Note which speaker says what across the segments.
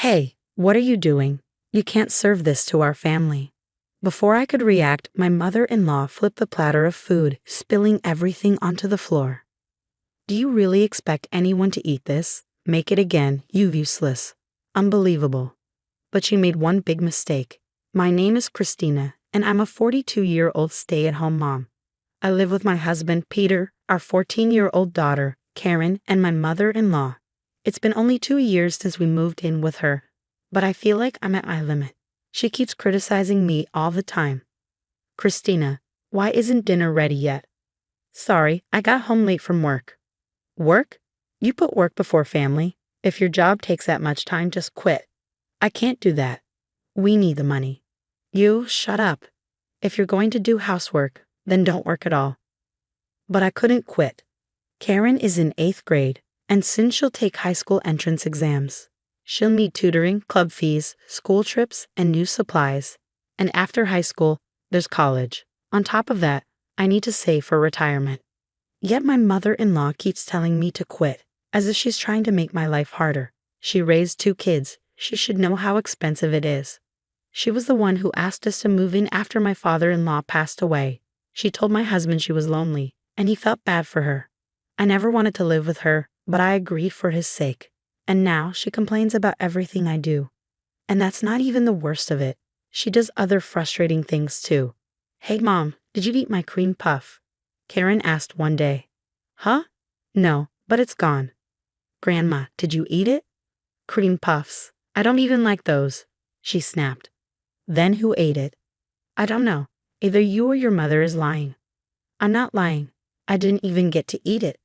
Speaker 1: Hey, what are you doing? You can't serve this to our family. Before I could react, my mother-in-law flipped the platter of food, spilling everything onto the floor. Do you really expect anyone to eat this? Make it again, you useless. Unbelievable. But she made one big mistake. My name is Christina, and I'm a 42-year-old stay-at-home mom. I live with my husband, Peter, our 14-year-old daughter, Karen, and my mother-in-law. It's been only 2 years since we moved in with her, but I feel like I'm at my limit. She keeps criticizing me all the time. Christina, why isn't dinner ready yet? Sorry, I got home late from work. Work? You put work before family. If your job takes that much time, just quit. I can't do that. We need the money. You, shut up. If you're going to do housework, then don't work at all. But I couldn't quit. Karen is in 8th grade, and soon she'll take high school entrance exams. She'll need tutoring, club fees, school trips, and new supplies. And after high school, there's college. On top of that, I need to save for retirement. Yet my mother-in-law keeps telling me to quit, as if she's trying to make my life harder. She raised 2 kids. She should know how expensive it is. She was the one who asked us to move in after my father-in-law passed away. She told my husband she was lonely, and he felt bad for her. I never wanted to live with her, but I agreed for his sake. And now she complains about everything I do. And that's not even the worst of it. She does other frustrating things too. Hey Mom, did you eat my cream puff? Karen asked one day. Huh? No, but it's gone. Grandma, did you eat it? Cream puffs. I don't even like those, she snapped. Then who ate it? I don't know. Either you or your mother is lying. I'm not lying. I didn't even get to eat it.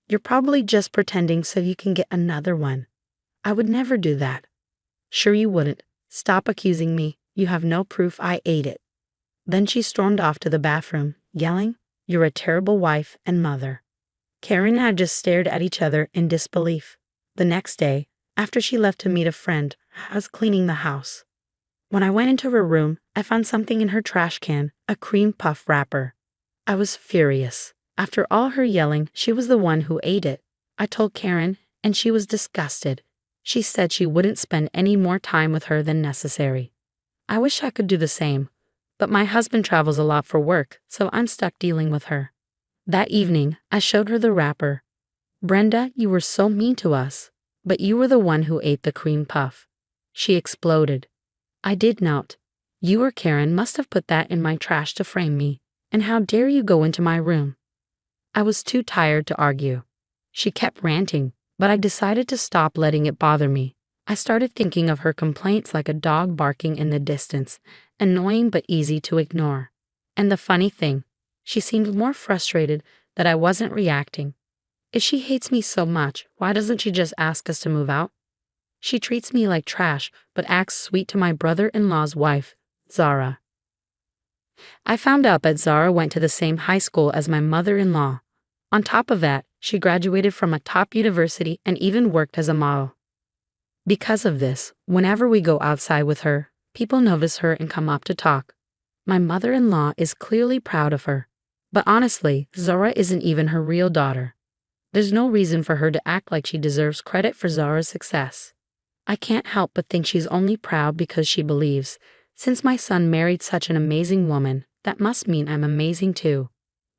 Speaker 1: You're probably just pretending so you can get another one. I would never do that. Sure you wouldn't. Stop accusing me. You have no proof I ate it. Then she stormed off to the bathroom, yelling, "You're a terrible wife and mother." Karen and I just stared at each other in disbelief. The next day, after she left to meet a friend, I was cleaning the house. When I went into her room, I found something in her trash can, a cream puff wrapper. I was furious. After all her yelling, she was the one who ate it. I told Karen, and she was disgusted. She said she wouldn't spend any more time with her than necessary. I wish I could do the same, but my husband travels a lot for work, so I'm stuck dealing with her. That evening, I showed her the wrapper. Brenda, you were so mean to us, but you were the one who ate the cream puff. She exploded. I did not. You or Karen must have put that in my trash to frame me, and how dare you go into my room? I was too tired to argue. She kept ranting, but I decided to stop letting it bother me. I started thinking of her complaints like a dog barking in the distance, annoying but easy to ignore. And the funny thing, she seemed more frustrated that I wasn't reacting. If she hates me so much, why doesn't she just ask us to move out? She treats me like trash, but acts sweet to my brother-in-law's wife, Zara. I found out that Zara went to the same high school as my mother-in-law. On top of that, she graduated from a top university and even worked as a model. Because of this, whenever we go outside with her, people notice her and come up to talk. My mother-in-law is clearly proud of her. But honestly, Zara isn't even her real daughter. There's no reason for her to act like she deserves credit for Zara's success. I can't help but think she's only proud because she believes, since my son married such an amazing woman, that must mean I'm amazing too.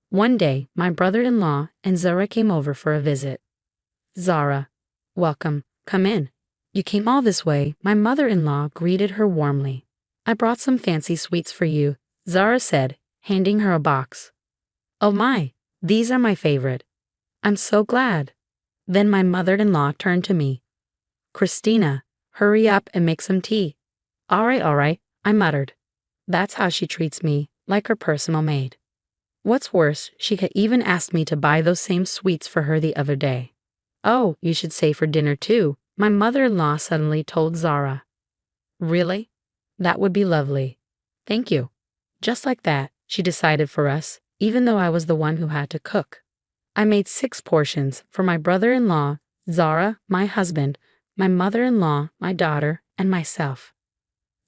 Speaker 1: One day, my brother-in-law and Zara came over for a visit. Zara, welcome, come in. You came all this way, my mother-in-law greeted her warmly. I brought some fancy sweets for you, Zara said, handing her a box. Oh my, these are my favorite. I'm so glad. Then my mother-in-law turned to me. Christina, hurry up and make some tea. All right, I muttered. That's how she treats me, like her personal maid. What's worse, she had even asked me to buy those same sweets for her the other day. Oh, you should stay for dinner too, my mother-in-law suddenly told Zara. Really? That would be lovely. Thank you. Just like that, she decided for us, even though I was the one who had to cook. I made 6 portions for my brother-in-law, Zara, my husband, my mother-in-law, my daughter, and myself.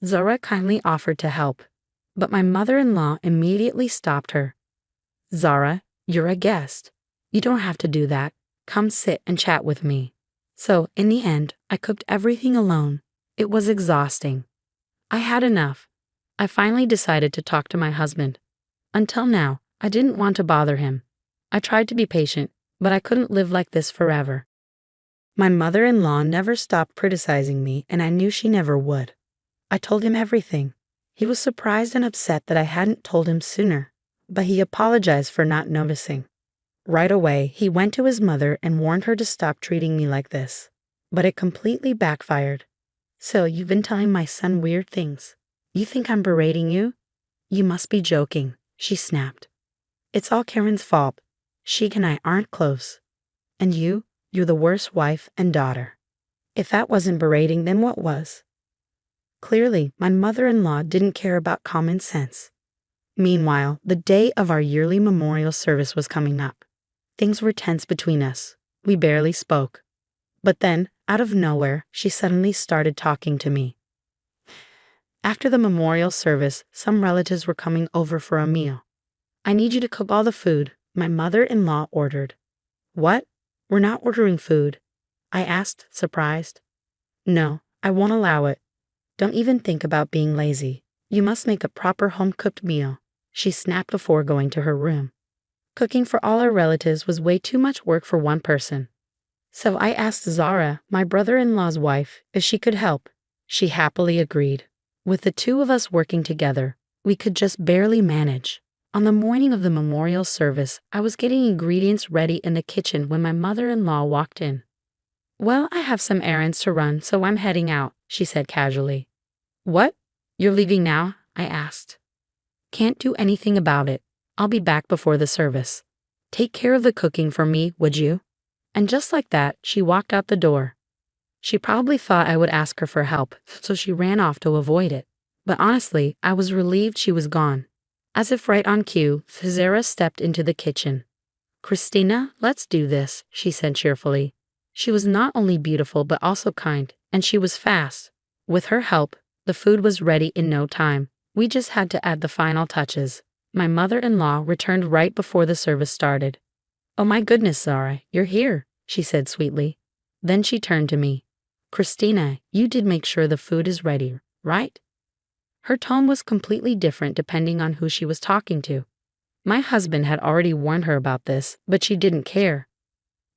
Speaker 1: Zara kindly offered to help, but my mother-in-law immediately stopped her. Zara, you're a guest. You don't have to do that. Come sit and chat with me. So, in the end, I cooked everything alone. It was exhausting. I had enough. I finally decided to talk to my husband. Until now, I didn't want to bother him. I tried to be patient, but I couldn't live like this forever. My mother-in-law never stopped criticizing me, and I knew she never would. I told him everything. He was surprised and upset that I hadn't told him sooner, but he apologized for not noticing. Right away, he went to his mother and warned her to stop treating me like this. But it completely backfired. So, you've been telling my son weird things. You think I'm berating you? You must be joking, she snapped. It's all Karen's fault. She and I aren't close. And you're the worst wife and daughter. If that wasn't berating, then what was? Clearly, my mother-in-law didn't care about common sense. Meanwhile, the day of our yearly memorial service was coming up. Things were tense between us. We barely spoke. But then, out of nowhere, she suddenly started talking to me. After the memorial service, some relatives were coming over for a meal. I need you to cook all the food, my mother-in-law ordered. What? We're not ordering food, I asked, surprised. No, I won't allow it. Don't even think about being lazy. You must make a proper home-cooked meal, she snapped before going to her room. Cooking for all our relatives was way too much work for one person. So I asked Zara, my brother-in-law's wife, if she could help. She happily agreed. With the two of us working together, we could just barely manage. On the morning of the memorial service, I was getting ingredients ready in the kitchen when my mother-in-law walked in. Well, I have some errands to run, so I'm heading out, she said casually. What? You're leaving now? I asked. Can't do anything about it. I'll be back before the service. Take care of the cooking for me, would you? And just like that, she walked out the door. She probably thought I would ask her for help, so she ran off to avoid it. But honestly, I was relieved she was gone. As if right on cue, Zara stepped into the kitchen. Christina, let's do this, she said cheerfully. She was not only beautiful but also kind, and she was fast. With her help, the food was ready in no time. We just had to add the final touches. My mother-in-law returned right before the service started. Oh my goodness, Zara, you're here, she said sweetly. Then she turned to me. Christina, you did make sure the food is ready, right? Her tone was completely different depending on who she was talking to. My husband had already warned her about this, but she didn't care.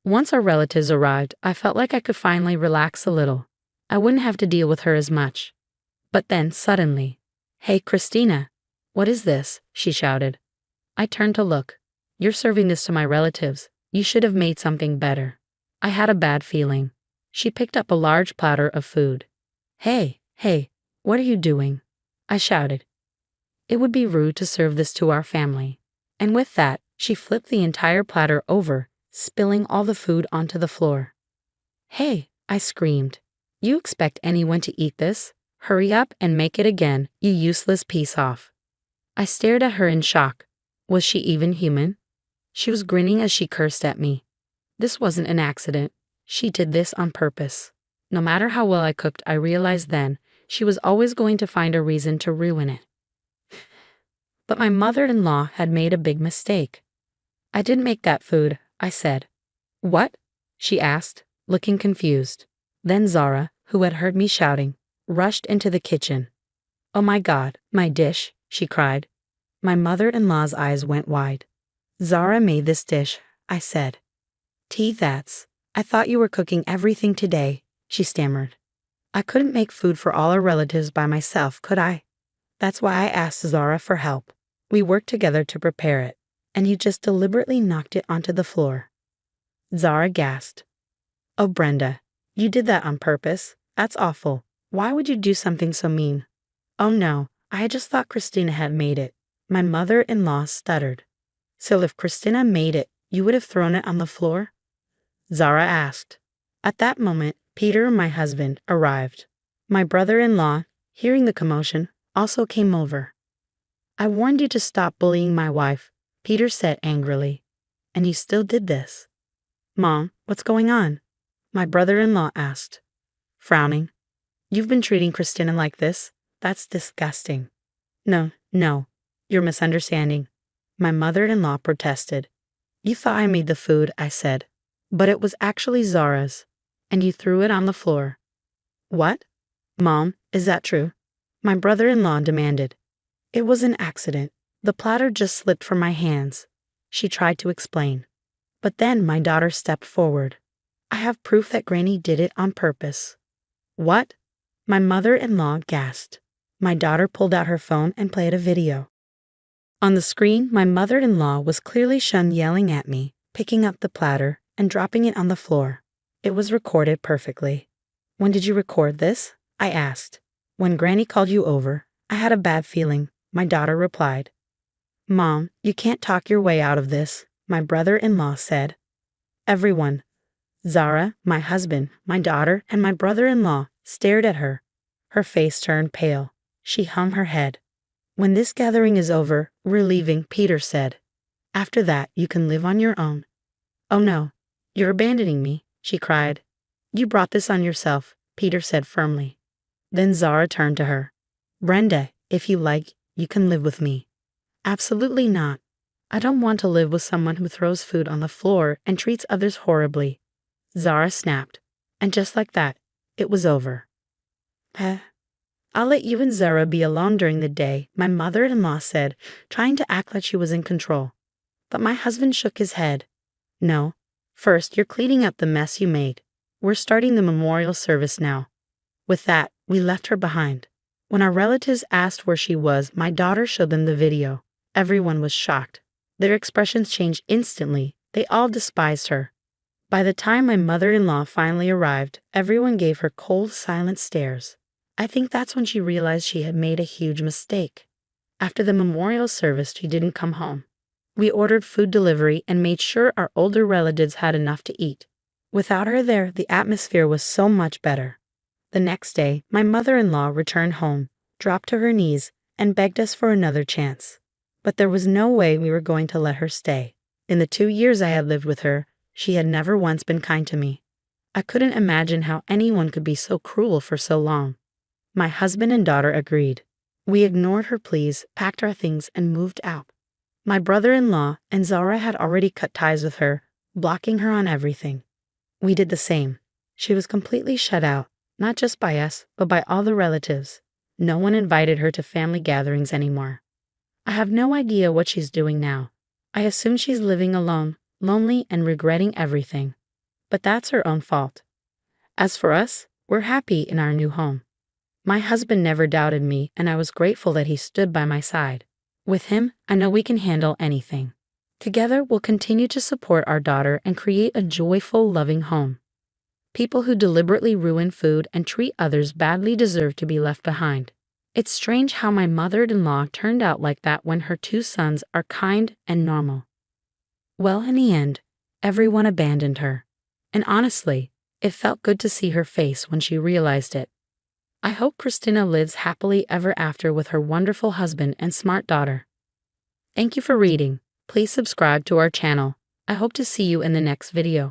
Speaker 1: Once our relatives arrived, I felt like I could finally relax a little. I wouldn't have to deal with her as much. But then, suddenly, Hey, Christina, what is this? She shouted. I turned to look. You're serving this to my relatives. You should have made something better. I had a bad feeling. She picked up a large platter of food. Hey, what are you doing? I shouted. It would be rude to serve this to our family. And with that, she flipped the entire platter over, spilling all the food onto the floor. Hey, I screamed. You expect anyone to eat this? Hurry up and make it again, you useless piece off. I stared at her in shock. Was she even human? She was grinning as she cursed at me. This wasn't an accident. She did this on purpose. No matter how well I cooked, I realized then, she was always going to find a reason to ruin it. But my mother-in-law had made a big mistake. I didn't make that food, I said. What? She asked, looking confused. Then Zara, who had heard me shouting, rushed into the kitchen. Oh my God, my dish, she cried. My mother-in-law's eyes went wide. Zara made this dish, I said. I thought you were cooking everything today, she stammered. I couldn't make food for all our relatives by myself, could I? That's why I asked Zara for help. We worked together to prepare it, and you just deliberately knocked it onto the floor. Zara gasped. Oh, Brenda, you did that on purpose. That's awful. Why would you do something so mean? Oh no, I just thought Christina had made it. My mother-in-law stuttered. So if Christina made it, you would have thrown it on the floor? Zara asked. At that moment, Peter, my husband, arrived. My brother-in-law, hearing the commotion, also came over. I warned you to stop bullying my wife, Peter said angrily. And you still did this. Mom, what's going on? My brother-in-law asked, frowning. You've been treating Christina like this? That's disgusting. No, you're misunderstanding. My mother-in-law protested. You thought I made the food, I said. But it was actually Zara's. And you threw it on the floor. What? Mom, is that true? My brother-in-law demanded. It was an accident. The platter just slipped from my hands. She tried to explain. But then my daughter stepped forward. I have proof that Granny did it on purpose. What? My mother-in-law gasped. My daughter pulled out her phone and played a video. On the screen, my mother-in-law was clearly shown yelling at me, picking up the platter, and dropping it on the floor. It was recorded perfectly. When did you record this? I asked. When Granny called you over. I had a bad feeling, my daughter replied. Mom, you can't talk your way out of this, my brother-in-law said. Everyone, Zara, my husband, my daughter, and my brother-in-law, stared at her. Her face turned pale. She hung her head. When this gathering is over, we're leaving, Peter said. After that, you can live on your own. Oh no, you're abandoning me, she cried. You brought this on yourself, Peter said firmly. Then Zara turned to her. Brenda, if you like, you can live with me. Absolutely not. I don't want to live with someone who throws food on the floor and treats others horribly. Zara snapped. And just like that, it was over. I'll let you and Zara be alone during the day, my mother-in-law said, trying to act like she was in control. But my husband shook his head. No. First, you're cleaning up the mess you made. We're starting the memorial service now. With that, we left her behind. When our relatives asked where she was, my daughter showed them the video. Everyone was shocked. Their expressions changed instantly. They all despised her. By the time my mother-in-law finally arrived, everyone gave her cold, silent stares. I think that's when she realized she had made a huge mistake. After the memorial service, she didn't come home. We ordered food delivery and made sure our older relatives had enough to eat. Without her there, the atmosphere was so much better. The next day, my mother-in-law returned home, dropped to her knees, and begged us for another chance. But there was no way we were going to let her stay. In the 2 years I had lived with her, she had never once been kind to me. I couldn't imagine how anyone could be so cruel for so long. My husband and daughter agreed. We ignored her pleas, packed our things, and moved out. My brother-in-law and Zara had already cut ties with her, blocking her on everything. We did the same. She was completely shut out, not just by us, but by all the relatives. No one invited her to family gatherings anymore. I have no idea what she's doing now. I assume she's living alone, lonely, and regretting everything. But that's her own fault. As for us, we're happy in our new home. My husband never doubted me, and I was grateful that he stood by my side. With him, I know we can handle anything. Together, we'll continue to support our daughter and create a joyful, loving home. People who deliberately ruin food and treat others badly deserve to be left behind. It's strange how my mother-in-law turned out like that when her 2 sons are kind and normal. Well, in the end, everyone abandoned her. And honestly, it felt good to see her face when she realized it. I hope Christina lives happily ever after with her wonderful husband and smart daughter. Thank you for reading. Please subscribe to our channel. I hope to see you in the next video.